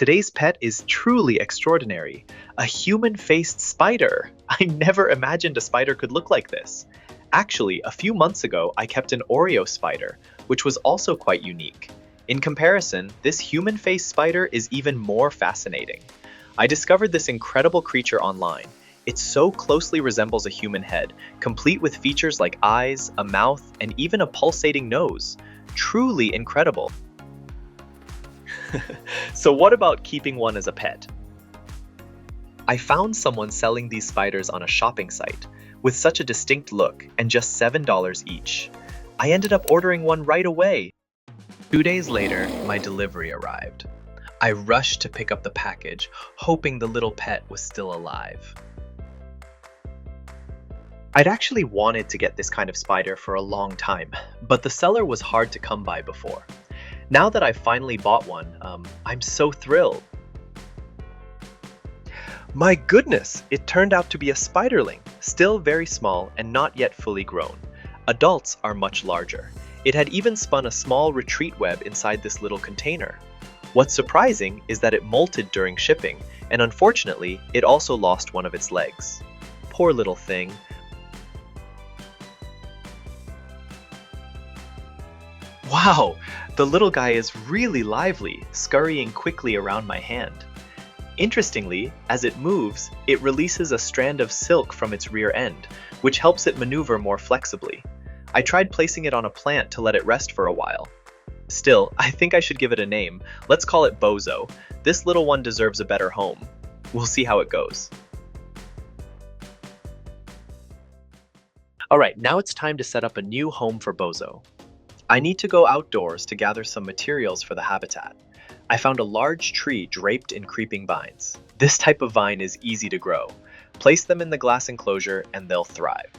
Today's pet is truly extraordinary. A human-faced spider. I never imagined a spider could look like this. Actually, a few months ago, I kept an Oreo spider, which was also quite unique. In comparison, this human-faced spider is even more fascinating. I discovered this incredible creature online. It so closely resembles a human head, complete with features like eyes, a mouth, and even a pulsating nose. Truly incredible. So what about keeping one as a pet? I found someone selling these spiders on a shopping site with such a distinct look and just $7 each. I ended up ordering one right away. 2 days later, my delivery arrived. I rushed to pick up the package, hoping the little pet was still alive. I'd actually wanted to get this kind of spider for a long time, but the seller was hard to come by before. Now that I've finally bought one, I'm so thrilled. My goodness, it turned out to be a spiderling, still very small and not yet fully grown. Adults are much larger. It had even spun a small retreat web inside this little container. What's surprising is that it molted during shipping, and unfortunately, it also lost one of its legs. Poor little thing. Wow, the little guy is really lively, scurrying quickly around my hand. Interestingly, as it moves, it releases a strand of silk from its rear end, which helps it maneuver more flexibly. I tried placing it on a plant to let it rest for a while. Still, I think I should give it a name. Let's call it Bozo. This little one deserves a better home. We'll see how it goes. Alright, now it's time to set up a new home for Bozo. I need to go outdoors to gather some materials for the habitat. I found a large tree draped in creeping vines. This type of vine is easy to grow. Place them in the glass enclosure and they'll thrive.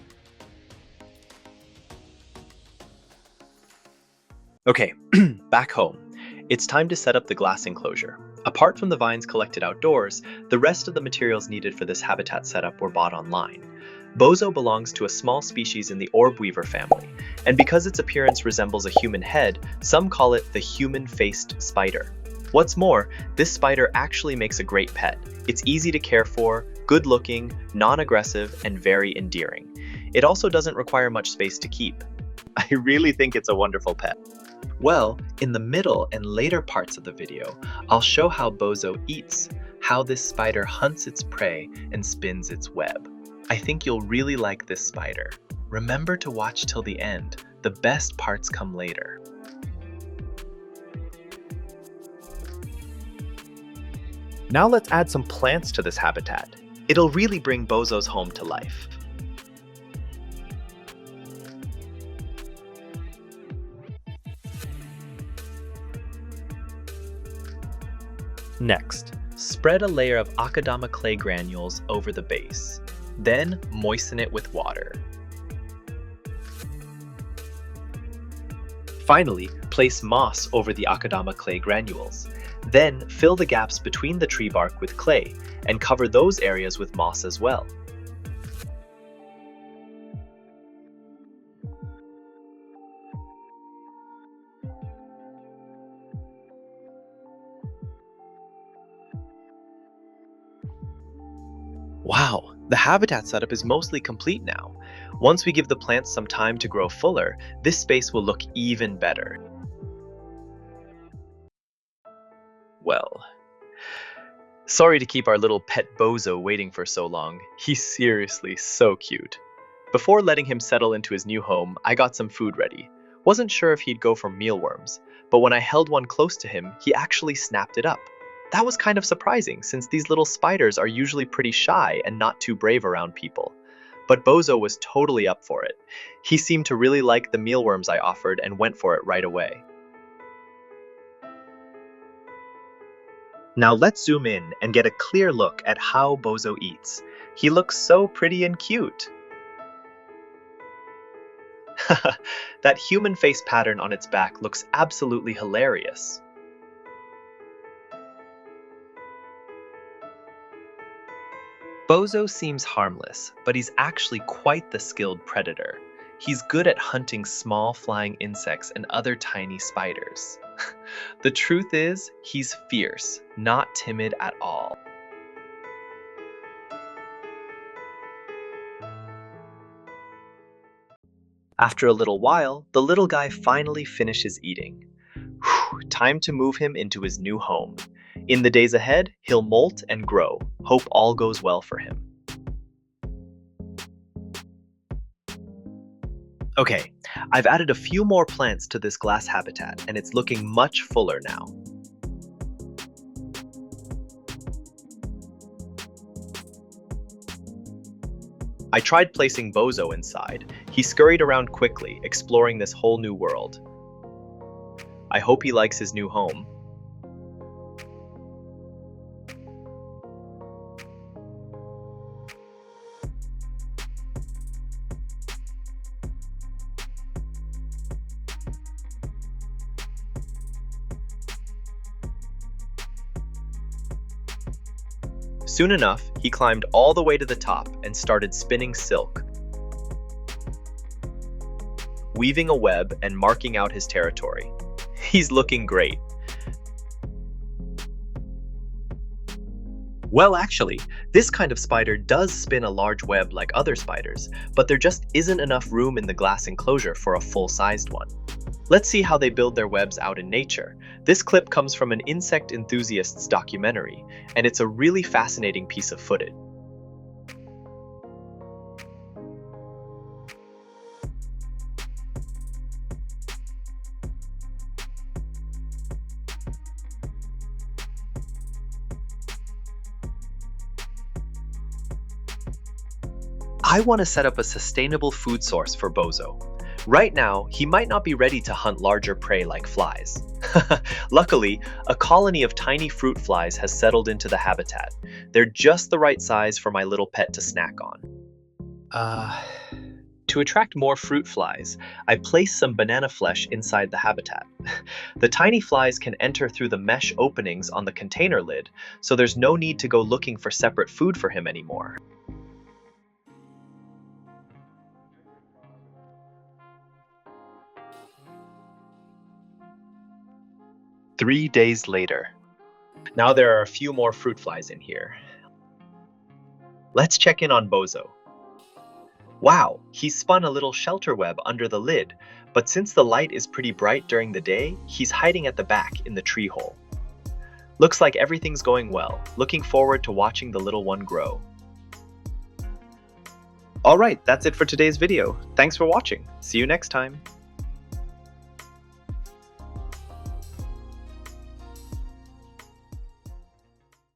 Okay, back home. It's time to set up the glass enclosure. Apart from the vines collected outdoors, the rest of the materials needed for this habitat setup were bought online. Bozo belongs to a small species in the orb weaver family, and because its appearance resembles a human head, some call it the human-faced spider. What's more, this spider actually makes a great pet. It's easy to care for, good-looking, non-aggressive, and very endearing. It also doesn't require much space to keep. I really think it's a wonderful pet. Well, in the middle and later parts of the video, I'll show how Bozo eats, how this spider hunts its prey and spins its web. I think you'll really like this spider. Remember to watch till the end. The best parts come later. Now let's add some plants to this habitat. It'll really bring Bozo's home to life. Next, spread a layer of akadama clay granules over the base. Then moisten it with water. Finally, place moss over the akadama clay granules. Then fill the gaps between the tree bark with clay and cover those areas with moss as well. Wow, the habitat setup is mostly complete now. Once we give the plants some time to grow fuller, this space will look even better. Well, sorry to keep our little pet Bozo waiting for so long. He's seriously so cute. Before letting him settle into his new home, I got some food ready. Wasn't sure if he'd go for mealworms, but when I held one close to him, he actually snapped it up. That was kind of surprising since these little spiders are usually pretty shy and not too brave around people. But Bozo was totally up for it. He seemed to really like the mealworms I offered and went for it right away. Now let's zoom in and get a clear look at how Bozo eats. He looks so pretty and cute. That human face pattern on its back looks absolutely hilarious. Bozo seems harmless, but he's actually quite the skilled predator. He's good at hunting small flying insects and other tiny spiders. The truth is, he's fierce, not timid at all. After a little while, the little guy finally finishes eating. Time to move him into his new home. In the days ahead, he'll molt and grow. Hope all goes well for him. Okay, I've added a few more plants to this glass habitat, and it's looking much fuller now. I tried placing Bozo inside. He scurried around quickly, exploring this whole new world. I hope he likes his new home. Soon enough, he climbed all the way to the top and started spinning silk, weaving a web and marking out his territory. He's looking great. Well, actually, this kind of spider does spin a large web like other spiders, but there just isn't enough room in the glass enclosure for a full-sized one. Let's see how they build their webs out in nature. This clip comes from an insect enthusiast's documentary, and it's a really fascinating piece of footage. I want to set up a sustainable food source for Bozo. Right now, he might not be ready to hunt larger prey like flies. Luckily, a colony of tiny fruit flies has settled into the habitat. They're just the right size for my little pet to snack on. To attract more fruit flies, I placed some banana flesh inside the habitat. The tiny flies can enter through the mesh openings on the container lid, so there's no need to go looking for separate food for him anymore. 3 days later. Now there are a few more fruit flies in here. Let's check in on Bozo. Wow, he's spun a little shelter web under the lid, but since the light is pretty bright during the day, he's hiding at the back in the tree hole. Looks like everything's going well. Looking forward to watching the little one grow. Alright, that's it for today's video. Thanks for watching. See you next time.